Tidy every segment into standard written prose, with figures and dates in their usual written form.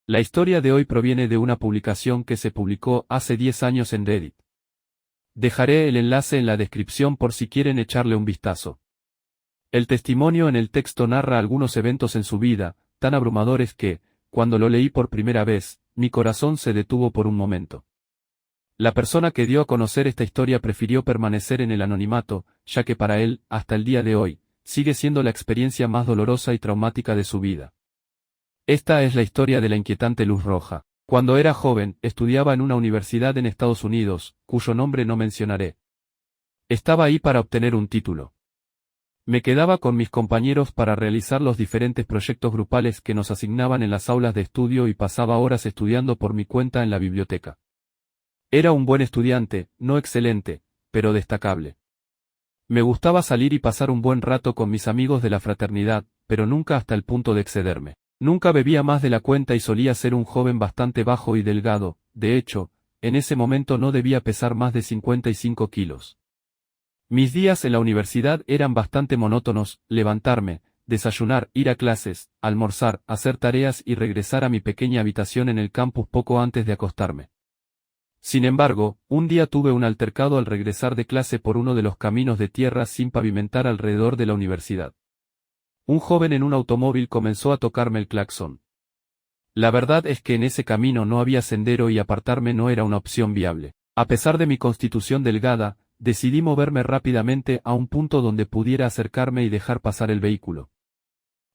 La historia de hoy proviene de una publicación que se publicó hace 10 años en Reddit. Dejaré el enlace en la descripción por si quieren echarle un vistazo. El testimonio en el texto narra algunos eventos en su vida, tan abrumadores que, cuando lo leí por primera vez, mi corazón se detuvo por un momento. La persona que dio a conocer esta historia prefirió permanecer en el anonimato, ya que para él, hasta el día de hoy, sigue siendo la experiencia más dolorosa y traumática de su vida. Esta es la historia de la inquietante luz roja. Cuando era joven, estudiaba en una universidad en Estados Unidos, cuyo nombre no mencionaré. Estaba ahí para obtener un título. Me quedaba con mis compañeros para realizar los diferentes proyectos grupales que nos asignaban en las aulas de estudio y pasaba horas estudiando por mi cuenta en la biblioteca. Era un buen estudiante, no excelente, pero destacable. Me gustaba salir y pasar un buen rato con mis amigos de la fraternidad, pero nunca hasta el punto de excederme. Nunca bebía más de la cuenta y solía ser un joven bastante bajo y delgado, de hecho, en ese momento no debía pesar más de 55 kilos. Mis días en la universidad eran bastante monótonos: levantarme, desayunar, ir a clases, almorzar, hacer tareas y regresar a mi pequeña habitación en el campus poco antes de acostarme. Sin embargo, un día tuve un altercado al regresar de clase por uno de los caminos de tierra sin pavimentar alrededor de la universidad. Un joven en un automóvil comenzó a tocarme el claxon. La verdad es que en ese camino no había sendero y apartarme no era una opción viable. A pesar de mi constitución delgada, decidí moverme rápidamente a un punto donde pudiera acercarme y dejar pasar el vehículo.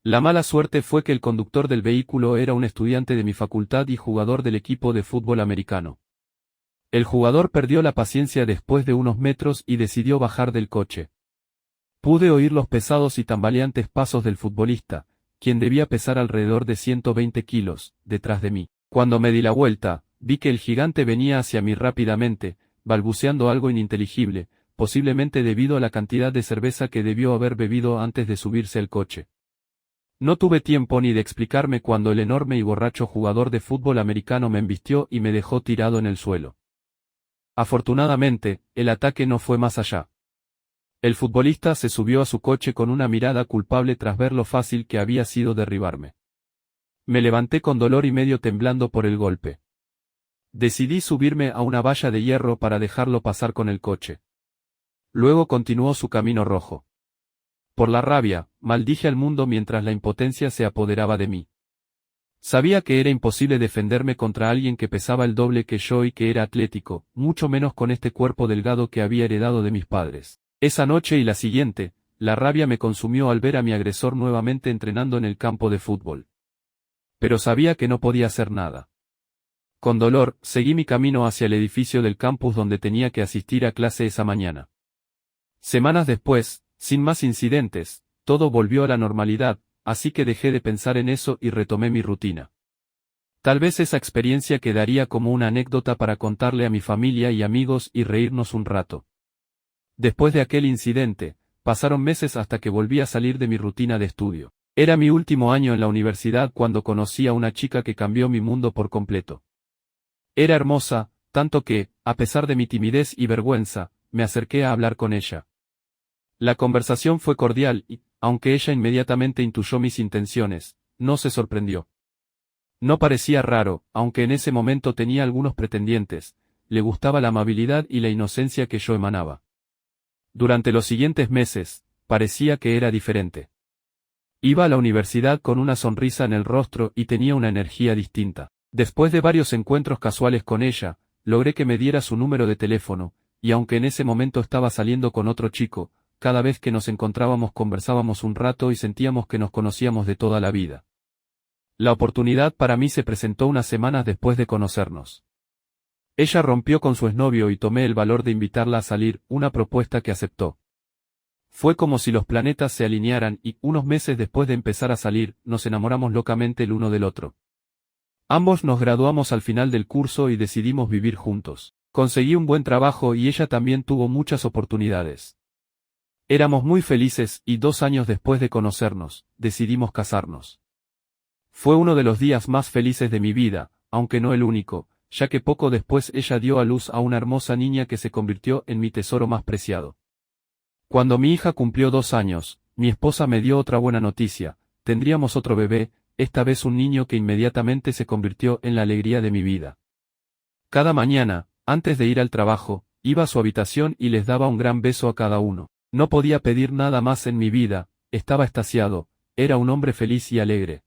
La mala suerte fue que el conductor del vehículo era un estudiante de mi facultad y jugador del equipo de fútbol americano. El jugador perdió la paciencia después de unos metros y decidió bajar del coche. Pude oír los pesados y tambaleantes pasos del futbolista, quien debía pesar alrededor de 120 kilos, detrás de mí. Cuando me di la vuelta, vi que el gigante venía hacia mí rápidamente, balbuceando algo ininteligible, posiblemente debido a la cantidad de cerveza que debió haber bebido antes de subirse al coche. No tuve tiempo ni de explicarme cuando el enorme y borracho jugador de fútbol americano me embistió y me dejó tirado en el suelo. Afortunadamente, el ataque no fue más allá. El futbolista se subió a su coche con una mirada culpable tras ver lo fácil que había sido derribarme. Me levanté con dolor y medio temblando por el golpe. Decidí subirme a una valla de hierro para dejarlo pasar con el coche. Luego continuó su camino rojo. Por la rabia, maldije al mundo mientras la impotencia se apoderaba de mí. Sabía que era imposible defenderme contra alguien que pesaba el doble que yo y que era atlético, mucho menos con este cuerpo delgado que había heredado de mis padres. Esa noche y la siguiente, la rabia me consumió al ver a mi agresor nuevamente entrenando en el campo de fútbol. Pero sabía que no podía hacer nada. Con dolor, seguí mi camino hacia el edificio del campus donde tenía que asistir a clase esa mañana. Semanas después, sin más incidentes, todo volvió a la normalidad, así que dejé de pensar en eso y retomé mi rutina. Tal vez esa experiencia quedaría como una anécdota para contarle a mi familia y amigos y reírnos un rato. Después de aquel incidente, pasaron meses hasta que volví a salir de mi rutina de estudio. Era mi último año en la universidad cuando conocí a una chica que cambió mi mundo por completo. Era hermosa, tanto que, a pesar de mi timidez y vergüenza, me acerqué a hablar con ella. La conversación fue cordial y, aunque ella inmediatamente intuyó mis intenciones, no se sorprendió. No parecía raro, aunque en ese momento tenía algunos pretendientes, le gustaba la amabilidad y la inocencia que yo emanaba. Durante los siguientes meses, parecía que era diferente. Iba a la universidad con una sonrisa en el rostro y tenía una energía distinta. Después de varios encuentros casuales con ella, logré que me diera su número de teléfono, y aunque en ese momento estaba saliendo con otro chico, cada vez que nos encontrábamos conversábamos un rato y sentíamos que nos conocíamos de toda la vida. La oportunidad para mí se presentó unas semanas después de conocernos. Ella rompió con su exnovio y tomé el valor de invitarla a salir, una propuesta que aceptó. Fue como si los planetas se alinearan y, unos meses después de empezar a salir, nos enamoramos locamente el uno del otro. Ambos nos graduamos al final del curso y decidimos vivir juntos. Conseguí un buen trabajo y ella también tuvo muchas oportunidades. Éramos muy felices y 2 años después de conocernos, decidimos casarnos. Fue uno de los días más felices de mi vida, aunque no el único, ya que poco después ella dio a luz a una hermosa niña que se convirtió en mi tesoro más preciado. Cuando mi hija cumplió 2 años, mi esposa me dio otra buena noticia: tendríamos otro bebé, esta vez un niño que inmediatamente se convirtió en la alegría de mi vida. Cada mañana, antes de ir al trabajo, iba a su habitación y les daba un gran beso a cada uno. No podía pedir nada más en mi vida, estaba extasiado, era un hombre feliz y alegre.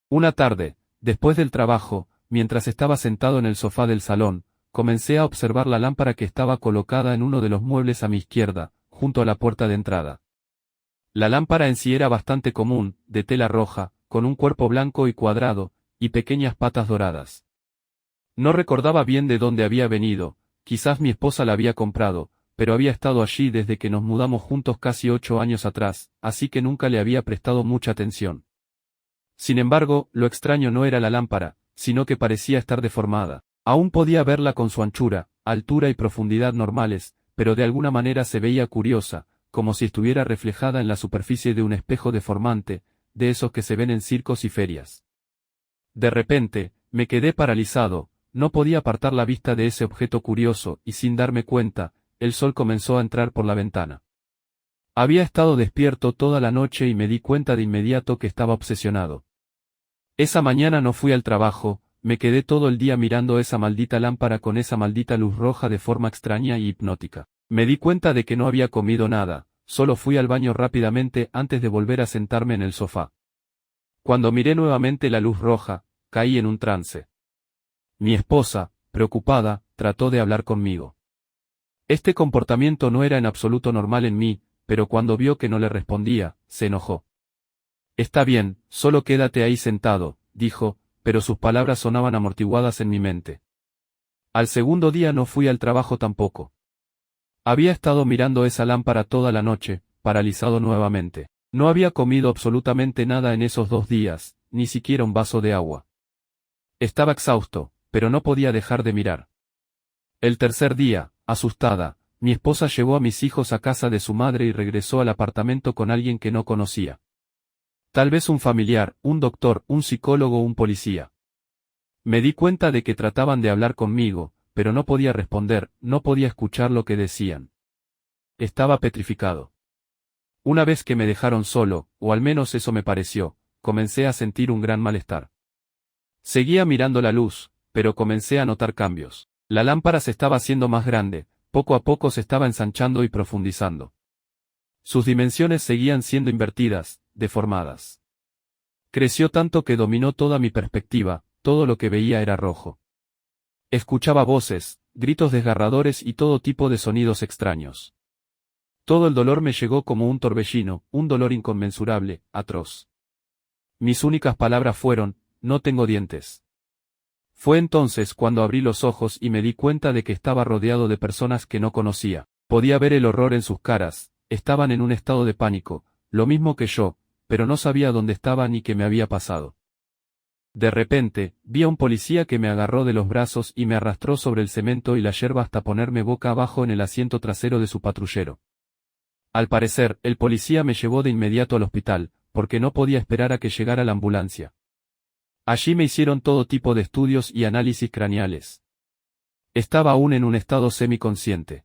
Una tarde, después del trabajo, mientras estaba sentado en el sofá del salón, comencé a observar la lámpara que estaba colocada en uno de los muebles a mi izquierda, junto a la puerta de entrada. La lámpara en sí era bastante común, de tela roja, con un cuerpo blanco y cuadrado, y pequeñas patas doradas. No recordaba bien de dónde había venido, quizás mi esposa la había comprado, pero había estado allí desde que nos mudamos juntos casi 8 años atrás, así que nunca le había prestado mucha atención. Sin embargo, lo extraño no era la lámpara, sino que parecía estar deformada. Aún podía verla con su anchura, altura y profundidad normales, pero de alguna manera se veía curiosa, como si estuviera reflejada en la superficie de un espejo deformante, de esos que se ven en circos y ferias. De repente, me quedé paralizado, no podía apartar la vista de ese objeto curioso, y sin darme cuenta, el sol comenzó a entrar por la ventana. Había estado despierto toda la noche y me di cuenta de inmediato que estaba obsesionado. Esa mañana no fui al trabajo, me quedé todo el día mirando esa maldita lámpara con esa maldita luz roja de forma extraña y hipnótica. Me di cuenta de que no había comido nada, solo fui al baño rápidamente antes de volver a sentarme en el sofá. Cuando miré nuevamente la luz roja, caí en un trance. Mi esposa, preocupada, trató de hablar conmigo. Este comportamiento no era en absoluto normal en mí, pero cuando vio que no le respondía, se enojó. Está bien, solo quédate ahí sentado, dijo, pero sus palabras sonaban amortiguadas en mi mente. Al segundo día no fui al trabajo tampoco. Había estado mirando esa lámpara toda la noche, paralizado nuevamente. No había comido absolutamente nada en esos 2 días, ni siquiera un vaso de agua. Estaba exhausto, pero no podía dejar de mirar. El tercer día, asustada, mi esposa llevó a mis hijos a casa de su madre y regresó al apartamento con alguien que no conocía. Tal vez un familiar, un doctor, un psicólogo o un policía. Me di cuenta de que trataban de hablar conmigo, pero no podía responder, no podía escuchar lo que decían. Estaba petrificado. Una vez que me dejaron solo, o al menos eso me pareció, comencé a sentir un gran malestar. Seguía mirando la luz, pero comencé a notar cambios. La lámpara se estaba haciendo más grande, poco a poco se estaba ensanchando y profundizando. Sus dimensiones seguían siendo invertidas, deformadas. Creció tanto que dominó toda mi perspectiva, todo lo que veía era rojo. Escuchaba voces, gritos desgarradores y todo tipo de sonidos extraños. Todo el dolor me llegó como un torbellino, un dolor inconmensurable, atroz. Mis únicas palabras fueron, no tengo dientes. Fue entonces cuando abrí los ojos y me di cuenta de que estaba rodeado de personas que no conocía. Podía ver el horror en sus caras, estaban en un estado de pánico, lo mismo que yo, pero no sabía dónde estaba ni qué me había pasado. De repente, vi a un policía que me agarró de los brazos y me arrastró sobre el cemento y la yerba hasta ponerme boca abajo en el asiento trasero de su patrullero. Al parecer, el policía me llevó de inmediato al hospital, porque no podía esperar a que llegara la ambulancia. Allí me hicieron todo tipo de estudios y análisis craneales. Estaba aún en un estado semiconsciente.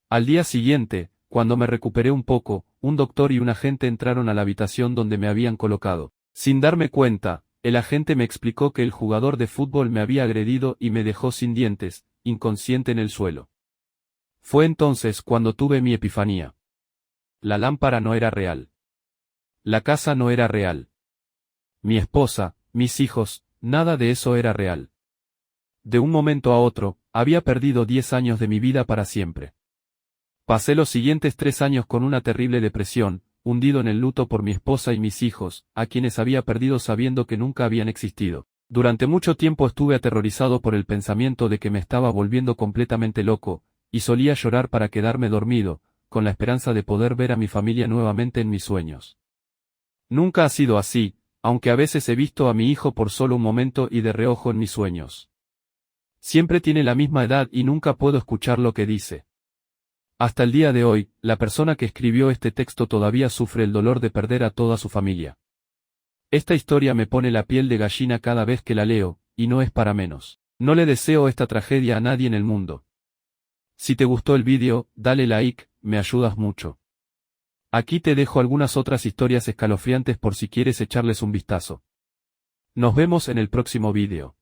Al día siguiente, cuando me recuperé un poco, un doctor y un agente entraron a la habitación donde me habían colocado. Sin darme cuenta, el agente me explicó que el jugador de fútbol me había agredido y me dejó sin dientes, inconsciente en el suelo. Fue entonces cuando tuve mi epifanía. La lámpara no era real. La casa no era real. Mi esposa, mis hijos, nada de eso era real. De un momento a otro, había perdido 10 años de mi vida para siempre. Pasé los siguientes 3 años con una terrible depresión, hundido en el luto por mi esposa y mis hijos, a quienes había perdido sabiendo que nunca habían existido. Durante mucho tiempo estuve aterrorizado por el pensamiento de que me estaba volviendo completamente loco, y solía llorar para quedarme dormido, con la esperanza de poder ver a mi familia nuevamente en mis sueños. Nunca ha sido así, aunque a veces he visto a mi hijo por solo un momento y de reojo en mis sueños. Siempre tiene la misma edad y nunca puedo escuchar lo que dice. Hasta el día de hoy, la persona que escribió este texto todavía sufre el dolor de perder a toda su familia. Esta historia me pone la piel de gallina cada vez que la leo, y no es para menos. No le deseo esta tragedia a nadie en el mundo. Si te gustó el vídeo, dale like, me ayudas mucho. Aquí te dejo algunas otras historias escalofriantes por si quieres echarles un vistazo. Nos vemos en el próximo vídeo.